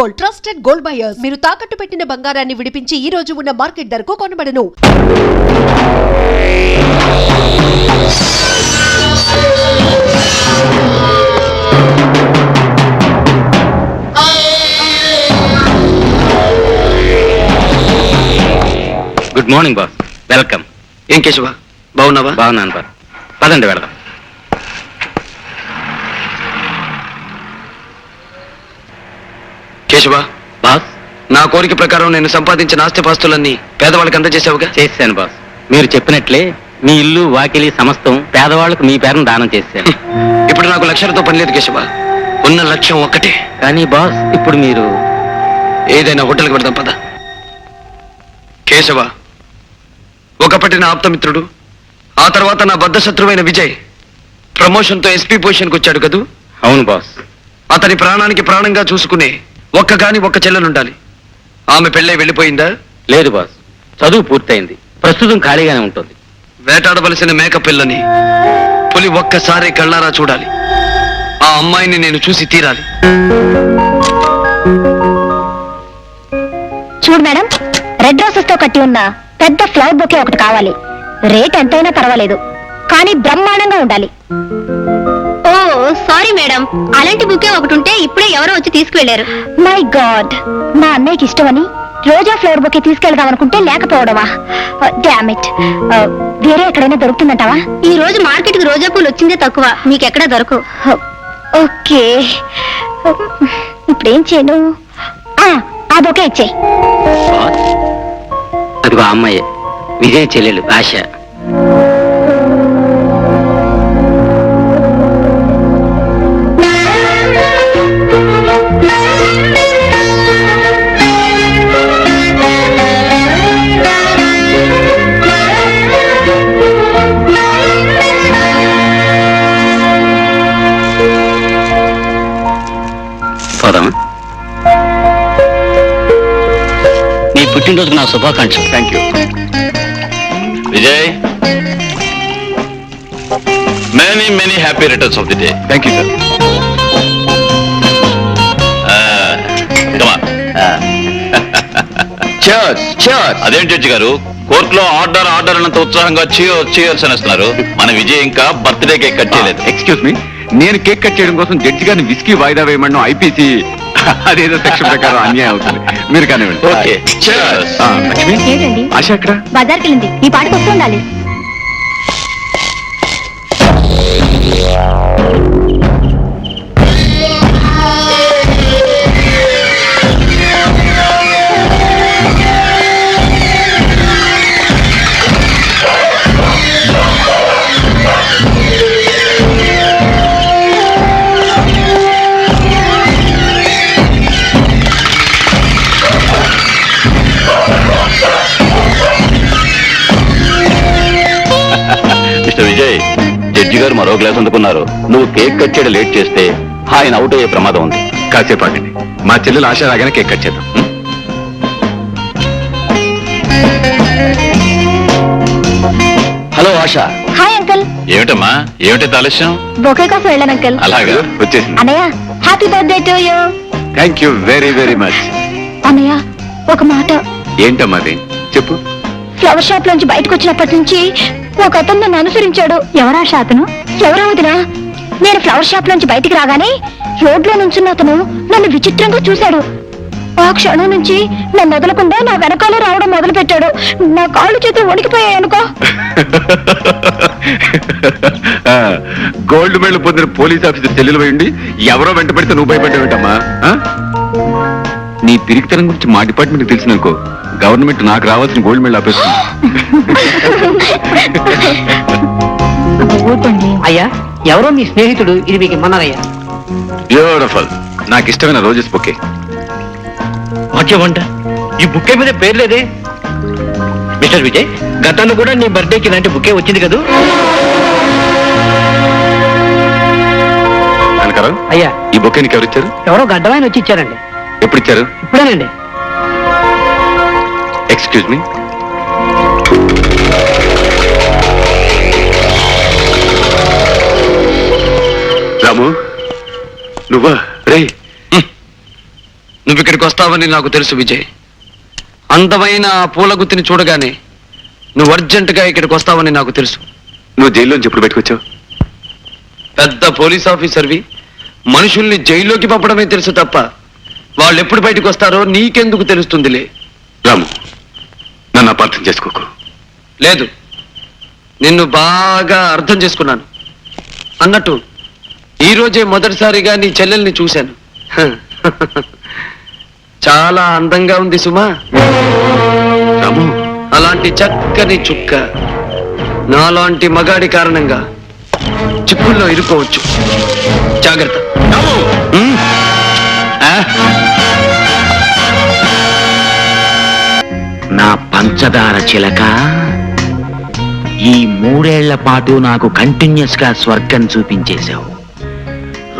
Gold, trusted gold buyers. మీరు తాకట్టు పెట్టిన బంగారాన్ని విడిపించి ఈ రోజు ఉన్న మార్కెట్ ధరకు కొనబడను. Good morning boss, welcome. ఏం కేశవ, బాగున్నావా? బాగున్నాను బాస్, పదండి వెళదాం. కేశవ, బాస్, నా కోరిక ప్రకారం నేను సంపాదించిన ఆస్తిపాస్తులన్నీ పేదవాళ్ళకి అందజేసావుగా? చేశాను బాస్. మీరు చెప్పినట్లే మీ ఇల్లు వాకిలి సమస్తం పేదవాళ్ళకు మీ పేరును దానం చేశాను. ఇప్పుడు నాకు లక్ష్యాలతో పని లేదు కేశవ, ఉన్న లక్ష్యం ఒక్కటే. కానీ బాస్, ఇప్పుడు మీరు ఏదైనా హోటల్కి పెడదాం పద. కేశవ, ఒకప్పటి నా ఆప్తమిత్రుడు, ఆ తర్వాత నా బద్ధ శత్రువైన విజయ్ ప్రమోషన్తో ఎస్పీ పొజిషన్కి వచ్చాడు కదూ? అవును బాస్. అతని ప్రాణానికి ప్రాణంగా చూసుకునే ఒక్క చెల్లెలుండాలి. ఆమె పెళ్ళై వెళ్ళిపోయిందా? లేదు బాస్, చదువు పూర్తయింది, ప్రస్తుతం ఖాళీగానే ఉంటుంది. వేటాడవలసిన మేక పిల్లని పులి ఒక్కసారి కళ్ళారా చూడాలి. ఆ అమ్మాయిని నేను చూసి తీరాలి. చూడు మేడం, రెడ్ రోసెస్ తో కట్టి ఉన్న పెద్ద ఫ్లవర్ బొకే ఒకటి కావాలి. రేట్ ఎంతైనా పర్వాలేదు, కానీ బ్రహ్మాండంగా ఉండాలి. ఓ సారీ మేడం, అలాంటి బుకే ఒకటి ఉంటే ఇప్పుడే ఎవరో వచ్చి తీసుకువెళ్లారు. మై గాడ్, మా అన్నయ్యకి ఇష్టమని రోజా ఫ్లవర్ బొకే తీసుకెళ్దాం అనుకుంటే లేకపోవడమా? Damn it. వేరే ఎక్కడైనా దొరుకుతుందంటావా? ఈ రోజు మార్కెట్ కి రోజా పూలు వచ్చిందే తక్కువ, మీకెక్కడా దొరకవు. ఓకే, ఇప్పుడేం చేయను? ఆ బొకే ఇచ్చేయి. బాస్, అదిగో అమ్మాయి, విజయ్ చెల్లెలు ఆశ. నీ పుట్టినరోజుకు నా శుభాకాంక్షలు. Thank you Vijay. Many many happy returns of the day. Thank you sir. అదేం జడ్జి గారు, కోర్టులో ఆర్డర్ ఆర్డర్ అన్నంత ఉత్సాహంగా చీయర్స్ అనేస్తున్నారు. మన విజయ్ ఇంకా బర్త్డే కేక్ కట్ చేయలేదు. ఎక్స్క్యూజ్ మీ, నేను కేక్ కట్ చేయడం కోసం జడ్జి గారిని విస్కీ వాయిదా వేయమన్నా ఐపీసీ అదేదో సెక్షన్ ప్రకారం అన్యాయం అవుతుంది. మీరు కానివ్వండి. ఓకే, లక్ష్మి, ఏంటండి ఆశ ఎక్కడ? బజార్కి వెళ్ళింది, ఈ పాటికి వస్తూ ఉండాలి. మిస్టర్ విజయ్, జడ్జి గారు మరో గ్లాస్ అందుకున్నారు. నువ్వు కేక్ కట్ చేయడం లేట్ చేస్తే ఆయన అవుట్ అయ్యే ప్రమాదం ఉంది. కాసేపు ఆగండి, మా చెల్లెలు ఆశ రాగానే కేక్ కట్ చేద్దాం. హలో ఆశ. Hi uncle. ఏమిటమ్మా, ఏమిటి ఆలస్యం? బొకే కోసం వెళ్ళాను అంకుల్. అలాగా, వచ్చేసింది. అన్నయ్య, happy birthday to you. Thank you very very much. అన్నయ్య, ఒక మాట. ఏంటమ్మా అది, చెప్పు. ఫ్లవర్ షాప్ లోంచి బయటకు వచ్చినప్పటి నుంచి ఒక అతను నన్ను అనుసరించాడు. ఎవరా అతను? ఎవరా వదినా? నేను ఫ్లవర్ షాప్ లోంచి బయటికి రాగానే రోడ్లో నుంచున్న అతను నన్ను విచిత్రంగా చూశాడు. ఆ క్షణం నుంచి నన్ను వదలకుండా నా వెనకాల రావడం మొదలు పెట్టాడు. నా కాళ్ళు చేతులు వణికిపోయాయి అనుకో. గోల్డ్ మెడల్ పొందిన పోలీస్ ఆఫీసర్ చెల్లెలు పోయింది, ఎవరో వెంట పడితే నువ్వు భయపడ్డావేంటమ్మా? నీ తిరిగితనం గురించి మా డిపార్ట్మెంట్ తెలిసిననుకో, గవర్నమెంట్ నాకు రావాల్సిన గోల్డ్ మెడల్ ఆపేస్తుంది. అయ్యా, ఎవరో మీ స్నేహితుడు ఇది మీకు ఇమ్మన్నారయ్యా. బ్యూటిఫుల్, నాకు ఇష్టమైన రోజెస్ బొకే. వాక్యమంట, ఈ బుక్కే మీద పేరు లేదే. మిస్టర్ విజయ్, గతంలో కూడా నీ బర్త్డేకి ఇలాంటి బుక్కే వచ్చింది కదూ? కనకారావు, అయ్యా, ఈ బొకే నీకు ఎవరు ఇచ్చారు? ఎవరో గడ్డవాయన వచ్చి ఇచ్చారండి. ఎప్పుడు ఇచ్చారు? ఇప్పుడేనండి. Excuse me. రాము, నువ్వా? రే, నువ్వు ఇక్కడికి వస్తావని నాకు తెలుసు విజయ్. అందమైన ఆ పూల గుత్తిని చూడగానే నువ్వు అర్జెంటుగా ఇక్కడికి వస్తావని నాకు తెలుసు. నువ్వు జైల్లోంచి ఎప్పుడు బయటకు వచ్చావు? పెద్ద పోలీస్ ఆఫీసర్వి, మనుషుల్ని జైల్లోకి పంపడమే తెలుసు తప్ప వాళ్ళు ఎప్పుడు బయటకు వస్తారో నీకెందుకు తెలుస్తుందిలే. రాము, నన్ను అపార్థం చేసుకోకు. లేదు, నిన్ను బాగా అర్థం చేసుకున్నాను. అన్నట్టు ఈ రోజే మొదటిసారిగా నీ చెల్లెల్ని చూశాను. చాలా అందంగా ఉంది సుమా. రాము, అలాంటి చక్కని చుక్క నాలాంటి మగాడి కారణంగా చిక్కుల్లో ఇరుకోవచ్చు. జాగ్రత్త. ఉమ్. నా పంచదార చిలక, ఈ 3 ఏళ్ల పాటు నాకు కంటిన్యూస్ గా స్వర్గం చూపించేశావు.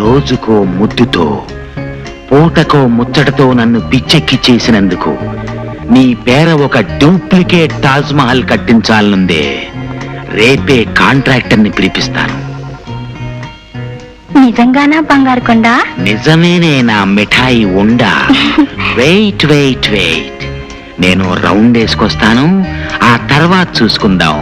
రోజుకో ముద్దుతో, పూటకో ముచ్చటతో నన్ను పిచ్చెక్కి చేసినందుకు నీ పేర ఒక డూప్లికేట్ తాజ్ మహల్ కట్టించాలనుందే. రేపే కాంట్రాక్టర్ని పిలిపిస్తాను. నిజంగానా బంగారు కొండ? నిజమేనే నా మిఠాయి ఉండా. వెయిట్ వెయిట్ వెయిట్, నేను రౌండ్ వేసుకొస్తాను, ఆ తర్వాత చూసుకుందాం.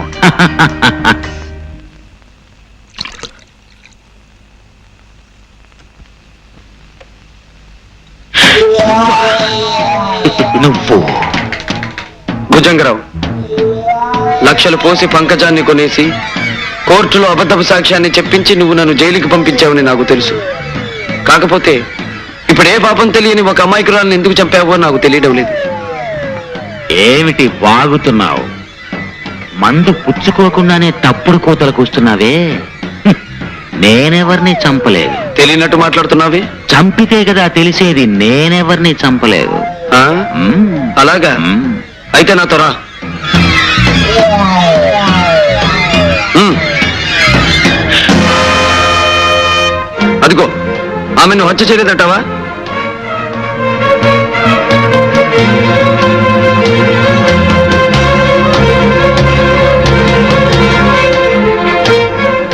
నువ్వు భుజంగరావు, లక్షలు పోసి పంకజాన్ని కొనేసి కోర్టులో అబద్ధపు సాక్ష్యాన్ని చెప్పించి నువ్వు నన్ను జైలుకి పంపించావని నాకు తెలుసు. కాకపోతే ఇప్పుడు ఏ పాపం తెలియని ఒక అమాయకురాలను ఎందుకు చంపావో నాకు తెలియడం లేదు. ఏమిటి వాగుతున్నావు? మందు పుచ్చుకోకుండానే తప్పుడు కోతలు కూస్తున్నావే. నేనెవరిని చంపలేదు. తెలియనట్టు మాట్లాడుతున్నావే. చంపితే కదా తెలిసేది. నేనెవరిని చంపలేదు. ఆ? మ్మ్. అలాగా? మ్మ్. అయితే నాతో రా. అదిగో, ఆమెను హత్య చేయలేదంటావా?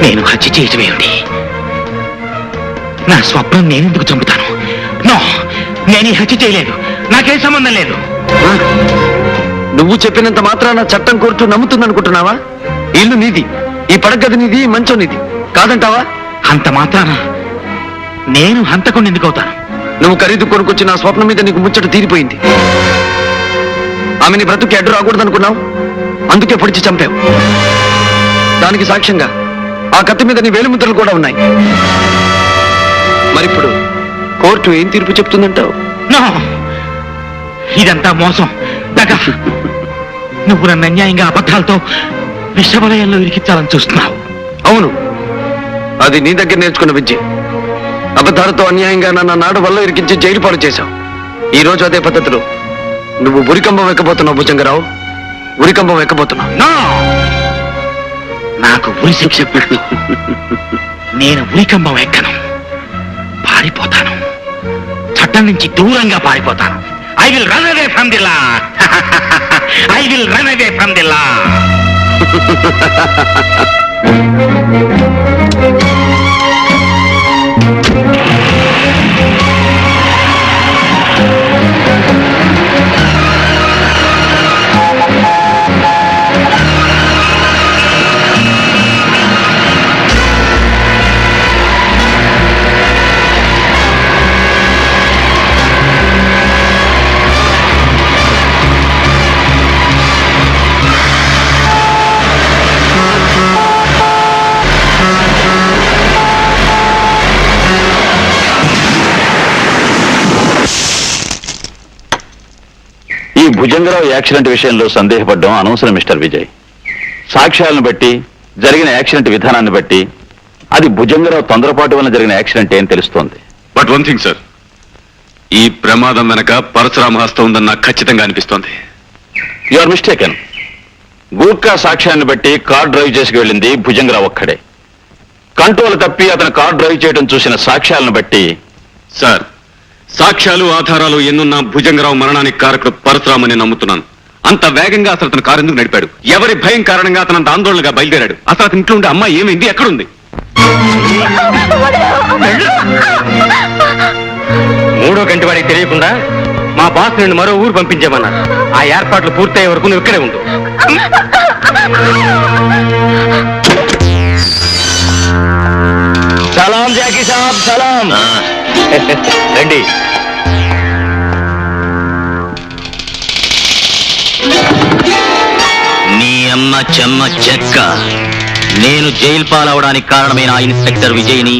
నేను హత్య చేయటమేమిటి? నా స్వప్నం నేనెందుకు చంపుతాను? నో, నేను ఈ హత్య చేయలేదు. నాకేం సంబంధం లేదు. ఆ? నువ్వు చెప్పినంత మాత్రాన చట్టం కోర్టు నమ్ముతుందనుకుంటున్నావా? ఇల్లు నీది, ఈ పడగది నీది, ఈ మంచం నీది కాదంటావా? అంత మాత్రాన నేను హంతకుండా ఎందుకు అవుతాను? నువ్వు ఖరీదు కొనుక్కొచ్చి నా స్వప్నం మీద నీకు ముచ్చట తీరిపోయింది. ఆమెని బ్రతుకి అడ్డు రాకూడదనుకున్నావు, అందుకే పొడిచి చంపావు. దానికి సాక్ష్యంగా ఆ కత్తి మీద నీ వేలిముద్రలు కూడా ఉన్నాయి. మరిప్పుడు కోర్టు ఏం తీర్పు చెప్తుందంటావు? నో, ఇదంతా మోసం, దగ. నువ్వు నన్ను అన్యాయంగా అబద్ధాలతో విషవలయంలో ఇరికించాలని చూస్తున్నావు. అవును, అది నీ దగ్గర నేర్చుకున్న విద్య. అబద్ధాలతో అన్యాయంగా నన్ను నాడు వల్ల ఇరికించి జైలు పాలు చేశావు. ఈ రోజు అదే పద్ధతిలో నువ్వు ఉరికంబం ఎక్కబోతున్నావు భుజంగరావు. ఉరికంబం ఎక్కబోతున్నావు. నో, నాకు ఉరి శిక్ష పెట్టు. నేను ఉరికంబం ఎక్కను, పారిపోతాను. చట్టం నుంచి దూరంగా పారిపోతాను. I will run away from the law. I will run away from the law. ఈ భుజంగరావు యాక్సిడెంట్ విషయంలో సందేహపడ్డం అనవసరం మిస్టర్ విజయ్. సాక్ష్యాలను బట్టి, జరిగిన యాక్సిడెంట్ విధానాన్ని బట్టి అది భుజంగరావు తొందరపాటు వల్ల జరిగిన యాక్సిడెంట్ ఏం తెలుస్తోంది. బట్ వన్ థింగ్ సార్, ఈ ప్రమాదం వెనక పరశురామ హస్తం ఉందని నాకు ఖచ్చితంగా అనిపిస్తోంది. You are mistaken. గూర్ఖా సాక్ష్యాన్ని బట్టి కార్ డ్రైవ్ చేసుకు వెళ్ళింది భుజంగరావు ఒక్కడే. కంట్రోల్ తప్పి అతను కార్ డ్రైవ్ చేయడం చూసిన సాక్ష్యాలను బట్టి సార్, సాక్ష్యాలు ఆధారాలు ఎన్నున్నా భుజంగరావు మరణానికి కారకుడు పరశురామని నమ్ముతున్నాను. అంత వేగంగా అసలు అతను కారు ఎందుకు నడిపాడు? ఎవరి భయం కారణంగా అతను అంత ఆందోళనగా బయలుదేరాడు? అసలు అతని ఇంట్లో ఉండే అమ్మాయి ఏమైంది? ఎక్కడుంది? మూడో కంటి వాడికి తెలియకుండా మా బాస్ నిన్ను మరో ఊరు పంపించామన్నారు. ఆ ఏర్పాట్లు పూర్తయ్యే వరకు నువ్వు ఇక్కడే ఉండు. సలాం జాకీ సాబ్, సలాం. రండి. నీ అమ్మ చెమ్మ చెక్క. నేను జైలు పాలవడానికి కారణమైన ఆ ఇన్స్పెక్టర్ విజయ్ని,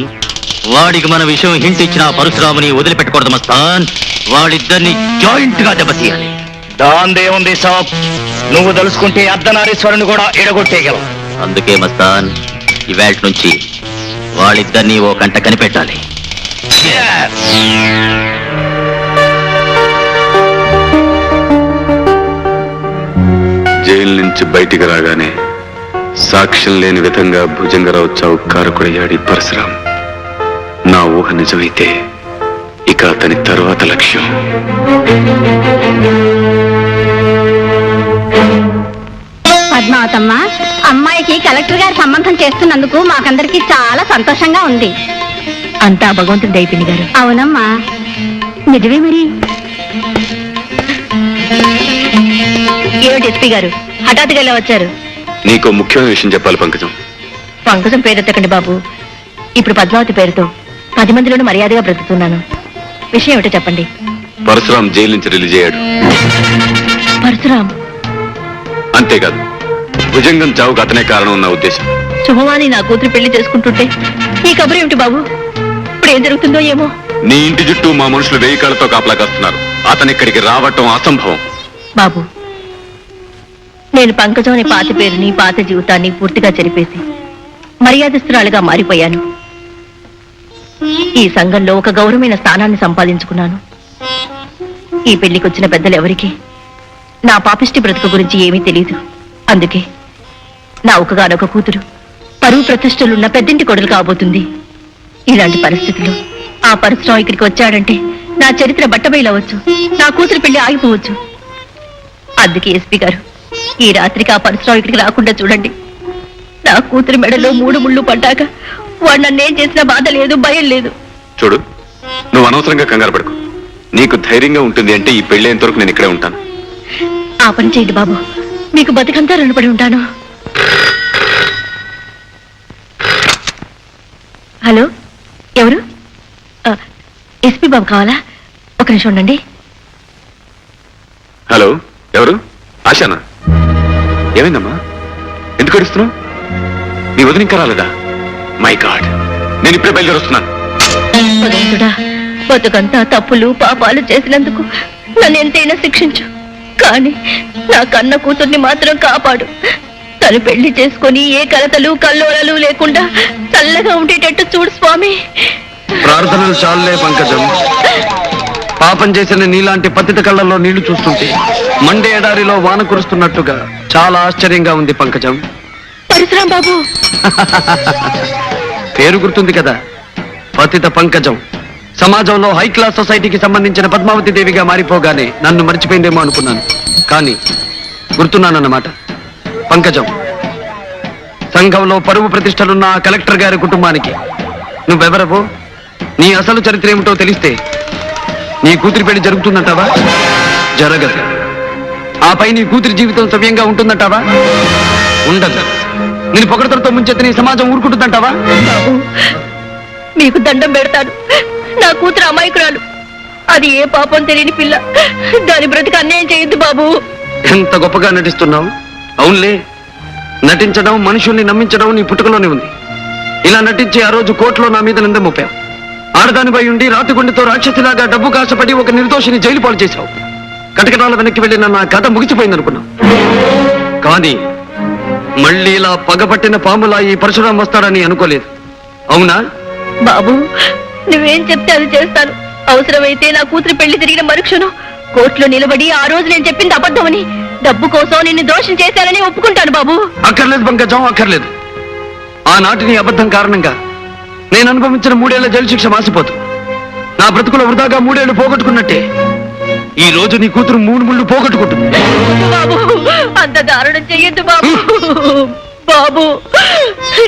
వాడికి మన విషయం హింట్ ఇచ్చిన పరశురాముని వదిలిపెట్టకూడదు మస్తాన్. వాళ్ళిద్దరిని జాయింట్ గా దెబ్బతీయాలి. దాందేముంది సాబ్, నువ్వు తలుసుకుంటే అర్ధనారీశ్వరుని కూడా ఎడగొట్టేయగలవు. అందుకే మస్తాన్, ఇవాళ నుంచి వాళ్ళిద్దరినీ ఓ కంట కనిపెట్టాలి. జైలు నుంచి బయటికి రాగానే సాక్ష్యం లేని విధంగా భుజంగరావు చావు కారకుడయ్యాడు పరశురాం. నా ఊహ నిజమైతే ఇక అతని తరువాత లక్ష్యం. పద్మావతమ్మ, అమ్మాయికి కలెక్టర్ గారి సంబంధం చేస్తున్నందుకు మాకందరికి చాలా సంతోషంగా ఉంది. అంతా భగవంతుడి దయపిని గారు. అవునమ్మా, నిజమే. మరి ఏమిటి ఎస్పీ గారు హఠాత్తుగా ఇలా వచ్చారు? నీకో ముఖ్యమైన విషయం చెప్పాలి పంకజం. పంకజం పేరెత్తకండి బాబు. ఇప్పుడు పద్మావతి పేరుతో 10 మందిలోనూ మర్యాదగా బ్రతుకుతున్నాను. విషయం ఏమిటో చెప్పండి. పరశురాం జైలు నుంచి రిలీజ్ అయ్యాడు. పరశురాం? అంతేకాదు, భుజంగం చావుకు అతనే కారణం నా ఉద్దేశం. శుభవాణి నా కూతురు పెళ్లి చేసుకుంటుంటే ఈ కబురు ఏమిటి బాబు? ఇప్పుడు ఏం జరుగుతుందో ఏమో. నీ ఇంటి చుట్టూ మా మనుషులు 1000 కాళ్ళతో కాపలా కాస్తున్నారు. అతను ఇక్కడికి రావటం అసంభవం. బాబు, నేను పంకజం అనే పాత పేరుని, పాత జీవితాన్ని పూర్తిగా చెరిపేసి మర్యాదస్తురాలుగా మారిపోయాను. ఈ సంఘంలో ఒక గౌరవమైన స్థానాన్ని సంపాదించుకున్నాను. ఈ పెళ్లికి వచ్చిన పెద్దలు ఎవరికి నా పాపిష్టి బ్రతుకు గురించి ఏమీ తెలియదు. అందుకే నా ఒకగానొక కూతురు పరువు ప్రతిష్టలున్న పెద్దింటి కొడులు కాబోతుంది. ఇలాంటి పరిస్థితుల్లో ఆ పరశురాం ఇక్కడికి వచ్చాడంటే నా చరిత్ర బట్టబయలవచ్చు, నా కూతురు పెళ్లి ఆగిపోవచ్చు. అందుకే ఎస్పీ గారు, ఈ రాత్రికి ఆ పరశురాం ఇక్కడికి రాకుండా చూడండి. నా కూతురు మెడలో 3 ముళ్ళు పడ్డాక వాడు నన్నేం చేసినా బాధ లేదు, భయం లేదు. చూడు, నువ్వు అనవసరంగా కంగారు పడకు. నీకు ధైర్యంగా ఉంటుంది అంటే ఈ పెళ్ళేంత వరకు నేను ఇక్కడే ఉంటాను. ఆ పని చేయండి బాబు, మీకు బతుకంతా రుణపడి ఉంటాను. హలో, ఎవరు? ఎస్పీ బాబు కావాలా? ఒక నిమిషం ఉండండి. హలో, ఎవరు? ఆశానా? ఏమైందమ్మా? ఎందుకు అడుస్తున్నావు? నీ వదిన ఇంకా రాలేదా? మై గాడ్, నేను ఇప్పుడే బయలుదేరి వస్తున్నాను. భగవంతుడా, బతుకంతా తప్పులు పాపాలు చేసినందుకు నన్ను ఎంతైనా శిక్షించు, కానీ నా కన్న కూతుర్ని మాత్రం కాపాడు. తను పెళ్లి చేసుకుని ఏ కలతలు కల్లోలలు లేకుండా చల్లగా ఉండేటట్టు చూడు స్వామి. ప్రార్థనలు చాలులే పంకజం. పాపం చేసిన నీలాంటి పతిత కళ్ళల్లో నీళ్లు చూస్తుంటే మండే ఎడారిలో వాన కురుస్తున్నట్టుగా చాలా ఆశ్చర్యంగా ఉంది పంకజం. పరశురాం బాబు పేరు గుర్తుంది కదా, పతిత పంకజం. సమాజంలో హై క్లాస్ సొసైటీకి సంబంధించిన పద్మావతి దేవిగా మారిపోగానే నన్ను మర్చిపోయిందేమో అనుకున్నాను, కానీ గుర్తున్నానన్నమాట. పంకజం, సంఘంలో పరువు ప్రతిష్టలున్న ఆ కలెక్టర్ గారి కుటుంబానికి నువ్వెవరవో, నీ అసలు చరిత్ర ఏమిటో తెలిస్తే నీ కూతురి పెళ్లి జరుగుతుందంటావా? జరగదు. ఆపై నీ కూతురి జీవితం సవ్యంగా ఉంటుందంటావా? ఉండదు. నేను పొగడతలతో ముంచెత్తి నీ సమాజం ఊరుకుంటుందంటావా? బాబు, మీకు దండం పెడతాను. నా కూతురు అమాయకురాలు, అది ఏ పాపం తెలియని పిల్ల. దాని బ్రతికి అన్యాయం చేయొద్దు బాబు. ఎంత గొప్పగా నటిస్తున్నావు. అవునులే, నటించడం, మనుషుల్ని నమ్మించడం నీ పుట్టుకలోనే ఉంది. ఇలా నటించి ఆ రోజు కోర్టులో నా మీద నింద మోపావు. ఆడదానిపై ఉండి రాతిగుండితో రాక్షసిలాగా డబ్బు కాసపడి ఒక నిర్దోషిని జైలు పాలు చేశావు. కటకటాల వెనక్కి వెళ్ళిన నా కథ ముగిసిపోయిందనుకున్నావు. కానీ మళ్ళీ ఇలా పగపట్టిన పాములా ఈ పరశురాం వస్తాడని అనుకోలేదు. అవునా? బాబు, నువ్వేం చెప్తే అది చేస్తాను. అవసరమైతే నా కూతురు పెళ్లి జరిగిన మరుక్షణం కోర్టులో నిలబడి ఆ రోజు నేను చెప్పింది అబద్ధమని, డబ్బు కోసం నిన్ను దోషం చేశానని ఒప్పుకుంటాను బాబు. అక్కర్లేదు పంకజం, అక్కర్లేదు. ఆనాటి నీ అబద్ధం కారణంగా నేను అనుభవించిన 3 ఏళ్ల జైలు శిక్ష మాసిపోతు. నా బ్రతుకులో వృధాగా 3 ఏళ్లు పోగొట్టుకున్నట్టే ఈ రోజు నీ కూతురు 3 ముళ్ళు పోగొట్టుకుంటుంది. బాబు, అంత దారుణం చెయ్యొద్దు బాబు. బాబు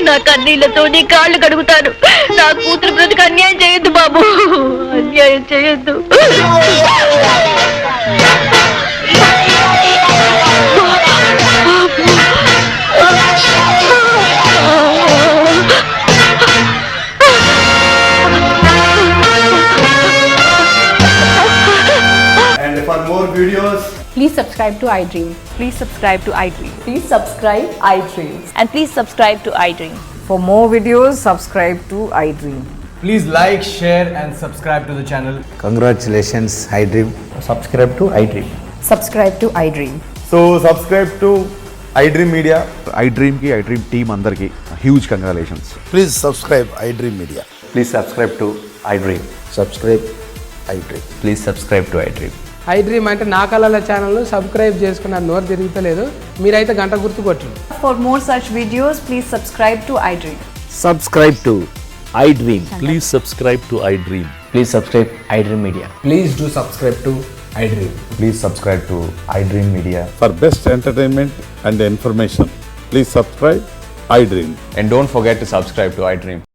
నా కన్నీళ్లతో నీ కాళ్ళు కడుగుతాను. నా కూతురు బ్రతుకు అన్యాయం చేయొద్దు బాబు, అన్యాయం చేయొద్దు. And for more videos, Please subscribe to iDream. Please subscribe to iDream. Please subscribe iDream. And please subscribe to iDream. For more videos, subscribe to iDream. please like, share, and subscribe to the channel. Congratulations, iDream. Subscribe to iDream. Subscribe to iDream. So subscribe to iDream Media. iDream ki iDream team andarki huge congratulations. Please subscribe iDream Media. Please subscribe to iDream. Subscribe iDream. Please subscribe to iDream. iDream అంటే నా కళల channel subscribe చేసుకున్న నోరు తిరుగుతలేదు, మీరైతే గంట గుర్తు కొట్టండి. For more such videos, please subscribe to iDream. Subscribe to iDream. Please subscribe to iDream. Please subscribe iDream Media. Please do subscribe to iDream. Please subscribe to iDream Media. For best entertainment and information, please subscribe iDream. And don't forget to subscribe to iDream.